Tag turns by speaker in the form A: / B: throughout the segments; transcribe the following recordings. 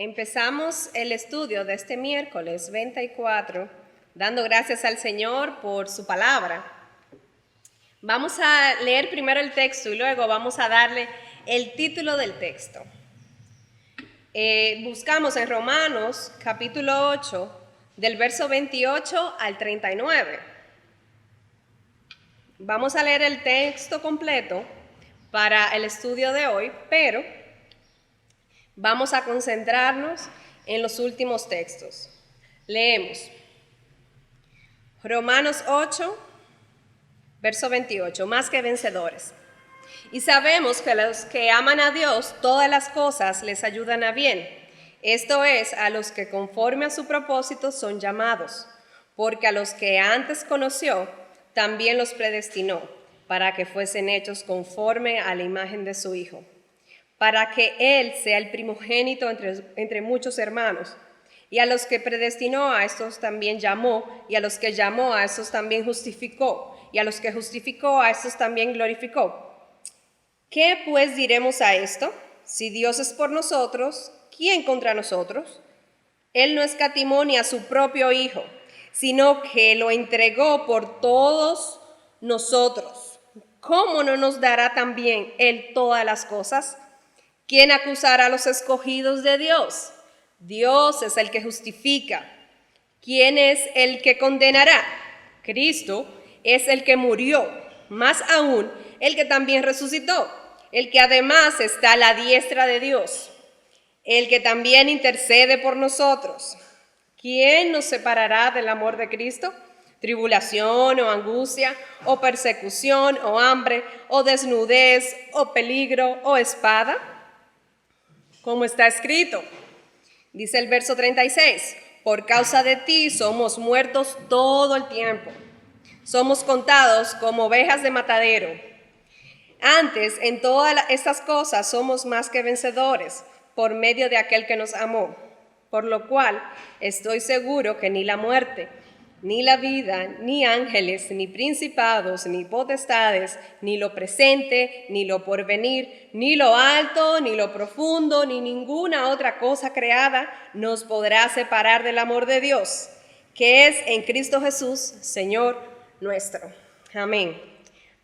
A: Empezamos el estudio de este miércoles 24, dando gracias al Señor por su palabra. Vamos a leer primero el texto y luego vamos a darle el título del texto. Buscamos en Romanos capítulo 8, del verso 28 al 39. Vamos a leer el texto completo para el estudio de hoy, pero vamos a concentrarnos en los últimos textos. Leemos. Romanos 8, verso 28, más que vencedores. Y sabemos que a los que aman a Dios, todas las cosas les ayudan a bien. Esto es, a los que conforme a su propósito son llamados. Porque a los que antes conoció, también los predestinó, para que fuesen hechos conforme a la imagen de su Hijo, para que Él sea el primogénito entre muchos hermanos. Y a los que predestinó, a estos también llamó, y a los que llamó, a estos también justificó, y a los que justificó, a estos también glorificó. ¿Qué pues diremos a esto? Si Dios es por nosotros, ¿quién contra nosotros? Él no escatimó ni a su propio Hijo, sino que lo entregó por todos nosotros. ¿Cómo no nos dará también Él todas las cosas? ¿Quién acusará a los escogidos de Dios? Dios es el que justifica. ¿Quién es el que condenará? Cristo es el que murió, más aún el que también resucitó, el que además está a la diestra de Dios, el que también intercede por nosotros. ¿Quién nos separará del amor de Cristo? ¿Tribulación o angustia, o persecución, o hambre, o desnudez, o peligro, o espada? Como está escrito, dice el verso 36, por causa de ti somos muertos todo el tiempo. Somos contados como ovejas de matadero. Antes, en todas estas cosas somos más que vencedores por medio de aquel que nos amó. Por lo cual estoy seguro que ni la muerte, ni la vida, ni ángeles, ni principados, ni potestades, ni lo presente, ni lo porvenir, ni lo alto, ni lo profundo, ni ninguna otra cosa creada nos podrá separar del amor de Dios, que es en Cristo Jesús, Señor nuestro. Amén.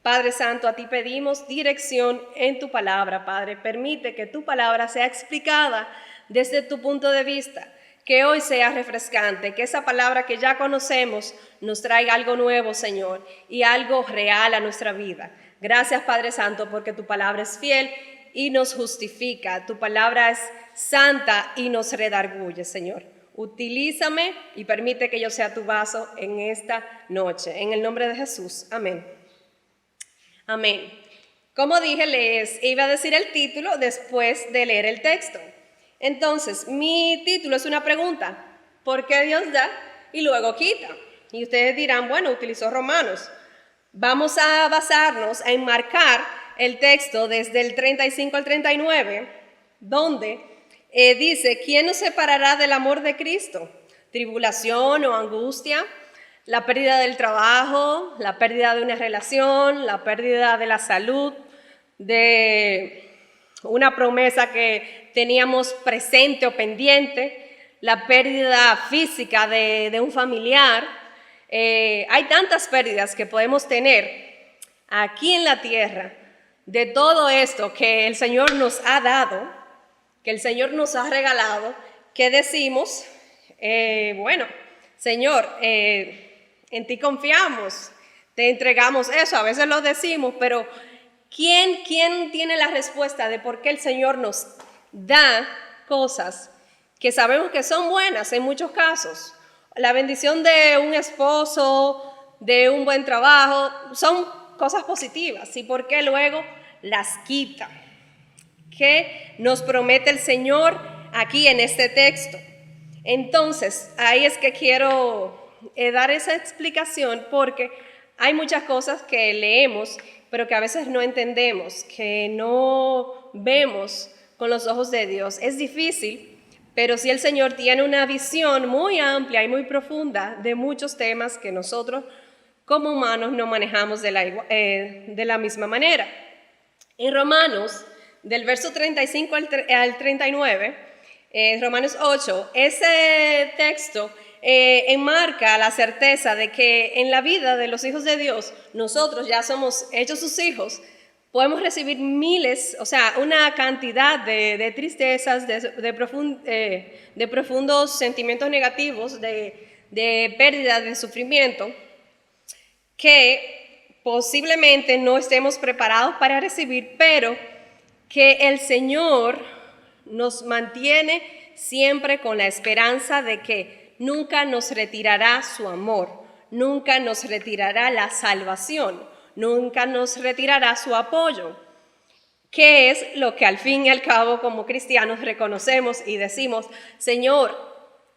A: Padre Santo, a ti pedimos dirección en tu palabra, Padre. Permite que tu palabra sea explicada desde tu punto de vista, que hoy sea refrescante, que esa palabra que ya conocemos nos traiga algo nuevo, Señor, y algo real a nuestra vida. Gracias, Padre Santo, porque tu palabra es fiel y nos justifica. Tu palabra es santa y nos redarguye, Señor. Utilízame y permite que yo sea tu vaso en esta noche. En el nombre de Jesús. Amén. Amén. Como dije, les iba a decir el título después de leer el texto. Entonces, mi título es una pregunta. ¿Por qué Dios da y luego quita? Y ustedes dirán, bueno, utilizó Romanos. Vamos a basarnos, a enmarcar el texto desde el 35 al 39, donde dice, ¿quién nos separará del amor de Cristo? ¿Tribulación o angustia? La pérdida del trabajo, la pérdida de una relación, la pérdida de la salud, de una promesa que teníamos presente o pendiente, la pérdida física de un familiar. Hay tantas pérdidas que podemos tener aquí en la tierra de todo esto que el Señor nos ha dado, que el Señor nos ha regalado, que decimos, bueno, Señor, en ti confiamos, te entregamos eso. A veces lo decimos, pero ¿quién tiene la respuesta de por qué el Señor nos da cosas que sabemos que son buenas en muchos casos? La bendición de un esposo, de un buen trabajo, son cosas positivas. ¿Y por qué luego las quita? ¿Qué nos promete el Señor aquí en este texto? Entonces, ahí es que quiero dar esa explicación, porque hay muchas cosas que leemos, pero que a veces no entendemos, que no vemos con los ojos de Dios. Es difícil, pero sí el Señor tiene una visión muy amplia y muy profunda de muchos temas que nosotros como humanos no manejamos de la misma manera. En Romanos, del verso 35 al 39, Romanos 8, ese texto enmarca la certeza de que en la vida de los hijos de Dios, nosotros ya somos hechos sus hijos, podemos recibir miles, o sea, una cantidad de tristezas, de profundos sentimientos negativos, de pérdida, de sufrimiento, que posiblemente no estemos preparados para recibir, pero que el Señor nos mantiene siempre con la esperanza de que nunca nos retirará su amor, nunca nos retirará la salvación, nunca nos retirará su apoyo, que es lo que al fin y al cabo como cristianos reconocemos y decimos: Señor,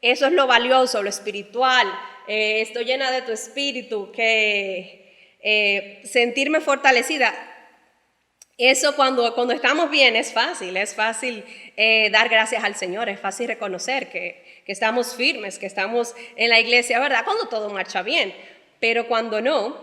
A: eso es lo valioso, lo espiritual, estoy llena de tu espíritu, que sentirme fortalecida. Eso cuando estamos bien es fácil dar gracias al Señor, es fácil reconocer que estamos firmes, que estamos en la iglesia, ¿verdad? Cuando todo marcha bien, pero cuando no,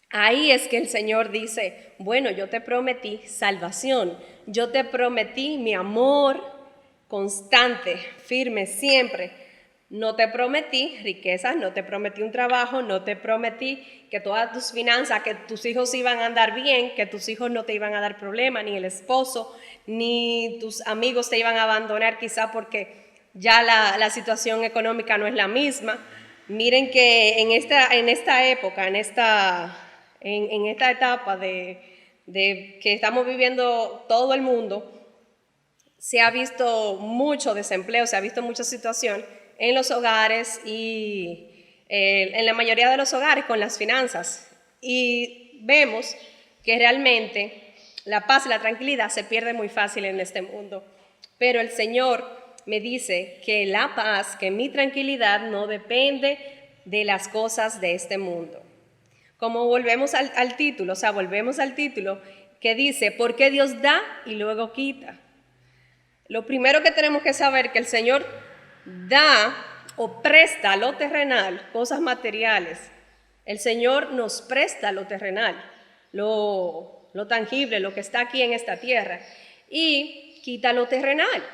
A: ahí es que el Señor dice: bueno, yo te prometí salvación, yo te prometí mi amor constante, firme, siempre. No te prometí riquezas, no te prometí un trabajo, no te prometí que todas tus finanzas, que tus hijos iban a andar bien, que tus hijos no te iban a dar problema, ni el esposo, ni tus amigos te iban a abandonar quizá porque ya la situación económica no es la misma. Miren que en esta época, en esta etapa de que estamos viviendo todo el mundo, se ha visto mucho desempleo, se ha visto mucha situación en los hogares y en la mayoría de los hogares con las finanzas. Y vemos que realmente la paz y la tranquilidad se pierde muy fácil en este mundo. Pero el Señor me dice que la paz, que mi tranquilidad no depende de las cosas de este mundo. Como volvemos al título, volvemos al título que dice: ¿por qué Dios da y luego quita? Lo primero que tenemos que saber es que el Señor da o presta lo terrenal, cosas materiales. El Señor nos presta lo terrenal, lo tangible, lo que está aquí en esta tierra, y quita lo terrenal.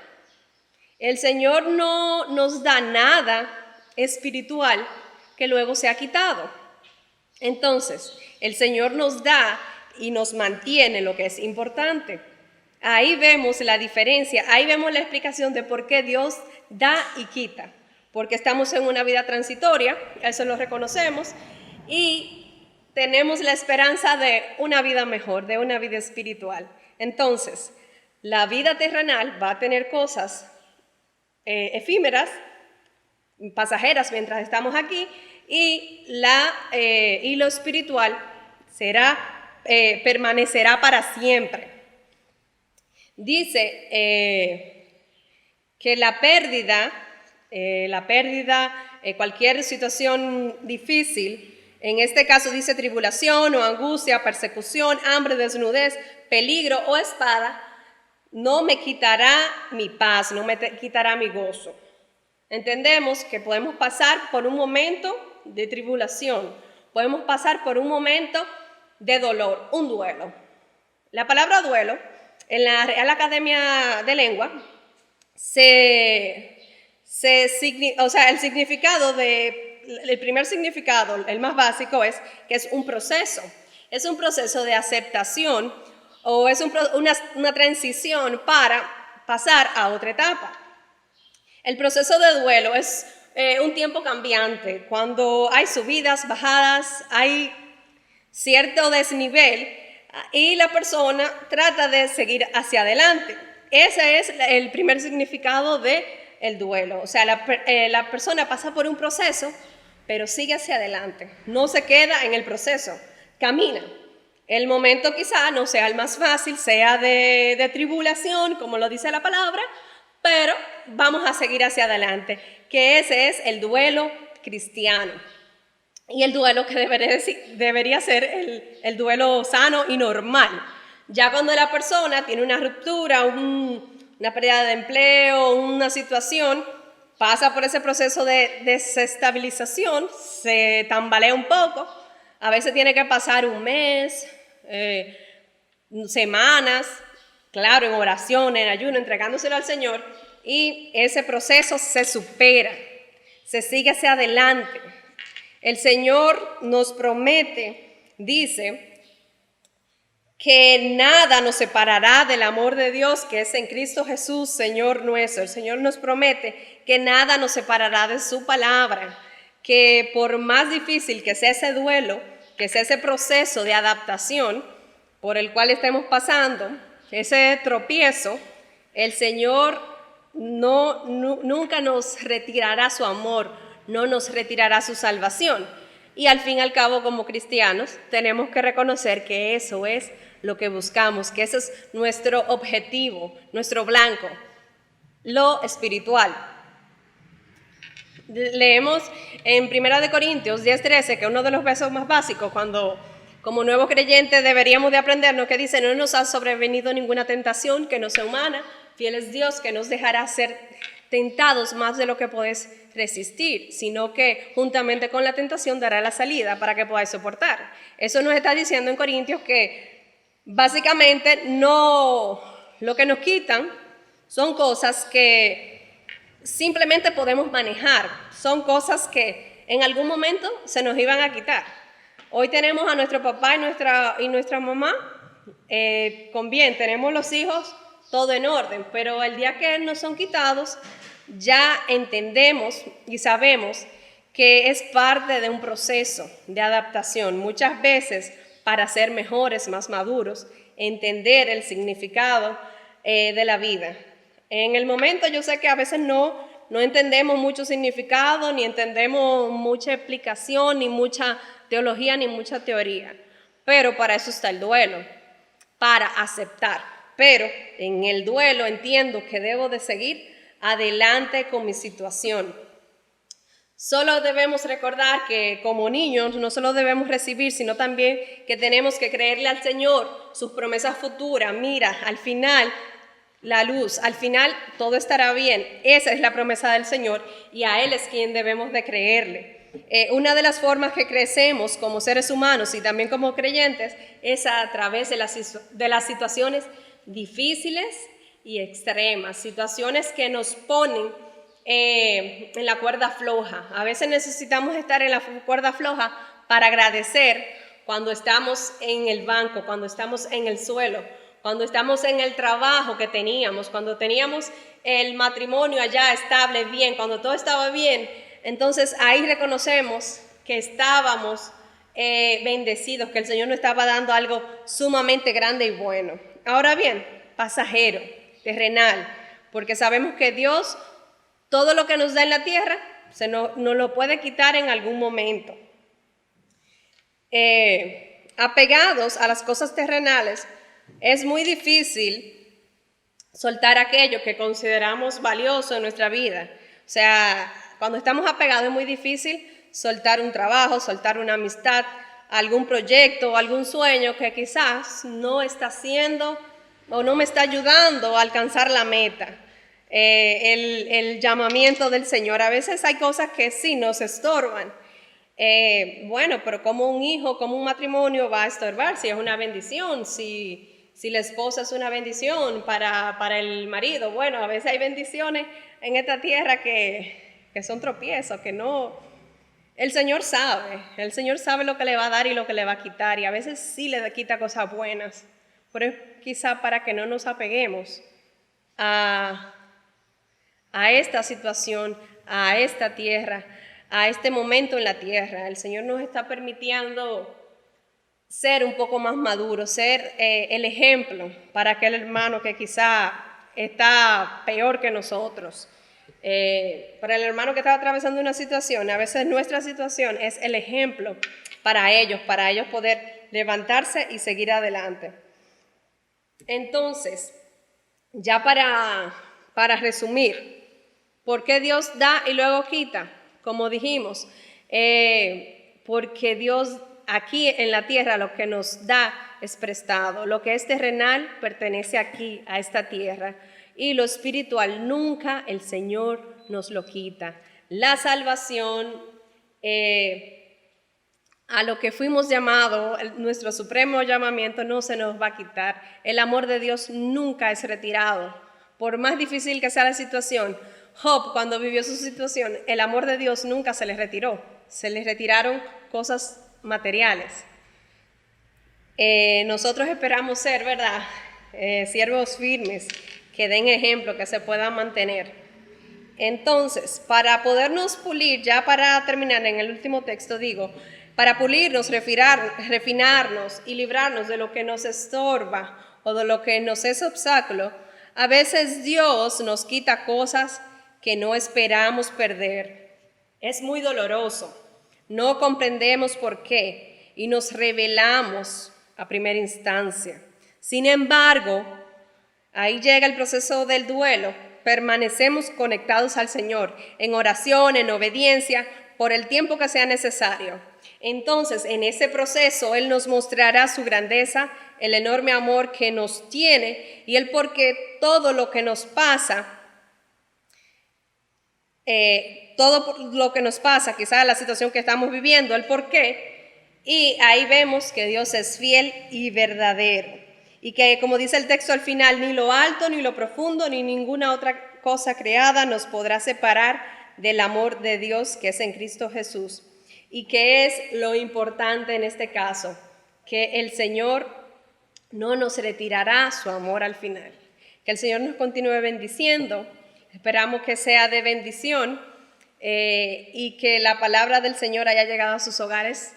A: El Señor no nos da nada espiritual que luego sea quitado. Entonces, el Señor nos da y nos mantiene lo que es importante. Ahí vemos la diferencia, ahí vemos la explicación de por qué Dios da y quita. Porque estamos en una vida transitoria, eso lo reconocemos, y tenemos la esperanza de una vida mejor, de una vida espiritual. Entonces, la vida terrenal va a tener cosas efímeras, pasajeras mientras estamos aquí, y lo espiritual permanecerá para siempre. Dice que la pérdida, cualquier situación difícil, en este caso dice tribulación o angustia, persecución, hambre, desnudez, peligro o espada, no me quitará mi paz, no me quitará mi gozo. Entendemos que podemos pasar por un momento de tribulación, podemos pasar por un momento de dolor, un duelo. La palabra duelo, en la Real Academia de Lengua, el significado el primer significado, el más básico, es que es un proceso de aceptación o es una transición para pasar a otra etapa. El proceso de duelo es un tiempo cambiante, cuando hay subidas, bajadas, hay cierto desnivel y la persona trata de seguir hacia adelante. Ese es el primer significado del duelo. O sea, la persona pasa por un proceso, pero sigue hacia adelante. No se queda en el proceso, camina. El momento quizá no sea el más fácil, sea de tribulación, como lo dice la palabra, pero vamos a seguir hacia adelante, que ese es el duelo cristiano. Y el duelo que debería ser el duelo sano y normal. Ya cuando la persona tiene una ruptura, una pérdida de empleo, una situación, pasa por ese proceso de desestabilización, se tambalea un poco, a veces tiene que pasar un mes, semanas, claro, en oración, en ayuno, entregándoselo al Señor, y ese proceso se supera, se sigue hacia adelante. El Señor nos promete, dice, que nada nos separará del amor de Dios que es en Cristo Jesús, Señor nuestro. El Señor nos promete que nada nos separará de su palabra, que por más difícil que sea ese duelo, que sea ese proceso de adaptación por el cual estemos pasando, ese tropiezo, el Señor nunca nos retirará su amor, no nos retirará su salvación. Y al fin y al cabo, como cristianos, tenemos que reconocer que eso es lo que buscamos, que ese es nuestro objetivo, nuestro blanco, lo espiritual. Leemos en 1 Corintios 10:13, que es uno de los versos más básicos, cuando como nuevos creyentes deberíamos de aprendernos, que dice: no nos ha sobrevenido ninguna tentación que no sea humana, fiel es Dios que nos dejará ser tentados más de lo que podéis resistir, sino que juntamente con la tentación dará la salida para que podáis soportar. Eso nos está diciendo en Corintios que básicamente no, lo que nos quitan son cosas que simplemente podemos manejar, son cosas que en algún momento se nos iban a quitar. Hoy tenemos a nuestro papá y nuestra mamá con bien, tenemos los hijos, todo en orden, pero el día que nos son quitados, ya entendemos y sabemos que es parte de un proceso de adaptación. Muchas veces, para ser mejores, más maduros, entender el significado de la vida. En el momento yo sé que a veces no entendemos mucho significado, ni entendemos mucha explicación, ni mucha teología, ni mucha teoría. Pero para eso está el duelo, para aceptar. Pero en el duelo entiendo que debo de seguir adelante con mi situación. Solo debemos recordar que como niños no solo debemos recibir, sino también que tenemos que creerle al Señor sus promesas futuras. Mira, al final la luz, al final todo estará bien. Esa es la promesa del Señor y a Él es quien debemos de creerle. Una de las formas que crecemos como seres humanos y también como creyentes es a través de las situaciones difíciles y extremas, situaciones que nos ponen en la cuerda floja. A veces necesitamos estar en la cuerda floja para agradecer cuando estamos en el banco, cuando estamos en el suelo, cuando estamos en el trabajo que teníamos, cuando teníamos el matrimonio allá estable, bien, cuando todo estaba bien. Entonces ahí reconocemos que estábamos bendecidos, que el Señor nos estaba dando algo sumamente grande y bueno. Ahora bien, pasajero, terrenal, porque sabemos que Dios todo lo que nos da en la tierra nos lo puede quitar en algún momento. Apegados a las cosas terrenales, es muy difícil soltar aquello que consideramos valioso en nuestra vida. O sea, cuando estamos apegados es muy difícil soltar un trabajo, soltar una amistad, algún proyecto, algún sueño que quizás no está haciendo o no me está ayudando a alcanzar la meta. El llamamiento del Señor. A veces hay cosas que sí nos estorban. Bueno, pero como un hijo, como un matrimonio va a estorbar, si es una bendición, si la esposa es una bendición para el marido. Bueno, a veces hay bendiciones en esta tierra que son tropiezos, que no. El Señor sabe lo que le va a dar y lo que le va a quitar, y a veces sí le quita cosas buenas, pero es quizá para que no nos apeguemos a esta situación, a esta tierra, a este momento en la tierra. El Señor nos está permitiendo ser un poco más maduros, ser el ejemplo para aquel hermano que quizá está peor que nosotros. Para el hermano que está atravesando una situación, a veces nuestra situación es el ejemplo para ellos poder levantarse y seguir adelante. Entonces, ya para resumir, ¿por qué Dios da y luego quita? Como dijimos, porque Dios aquí en la tierra lo que nos da es prestado. Lo que es terrenal pertenece aquí, a esta tierra. Y lo espiritual nunca el Señor nos lo quita. La salvación, a lo que fuimos llamados, nuestro supremo llamamiento no se nos va a quitar. El amor de Dios nunca es retirado. por más difícil que sea la situación, Job, cuando vivió su situación, el amor de Dios nunca se le retiró. Se le retiraron cosas materiales. Nosotros esperamos ser, ¿verdad?, siervos firmes, que den ejemplo, que se puedan mantener. Entonces, para podernos pulir, ya para terminar en el último texto digo, para pulirnos, refinarnos y librarnos de lo que nos estorba o de lo que nos es obstáculo, a veces Dios nos quita cosas que no esperamos perder. Es muy doloroso, no comprendemos por qué y nos rebelamos a primera instancia. Sin embargo, ahí llega el proceso del duelo. Permanecemos conectados al Señor en oración, en obediencia, por el tiempo que sea necesario. Entonces, en ese proceso, Él nos mostrará su grandeza, el enorme amor que nos tiene y el por qué todo lo que nos pasa, quizás la situación que estamos viviendo, el por qué, y ahí vemos que Dios es fiel y verdadero. Y que, como dice el texto al final, ni lo alto, ni lo profundo, ni ninguna otra cosa creada nos podrá separar del amor de Dios que es en Cristo Jesús. Y que es lo importante en este caso, que el Señor no nos retirará su amor al final. Que el Señor nos continúe bendiciendo. Esperamos que sea de bendición y que la palabra del Señor haya llegado a sus hogares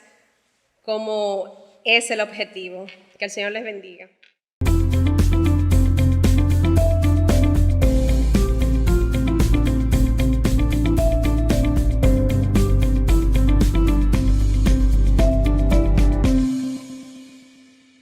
A: como es el objetivo. Que el Señor les bendiga.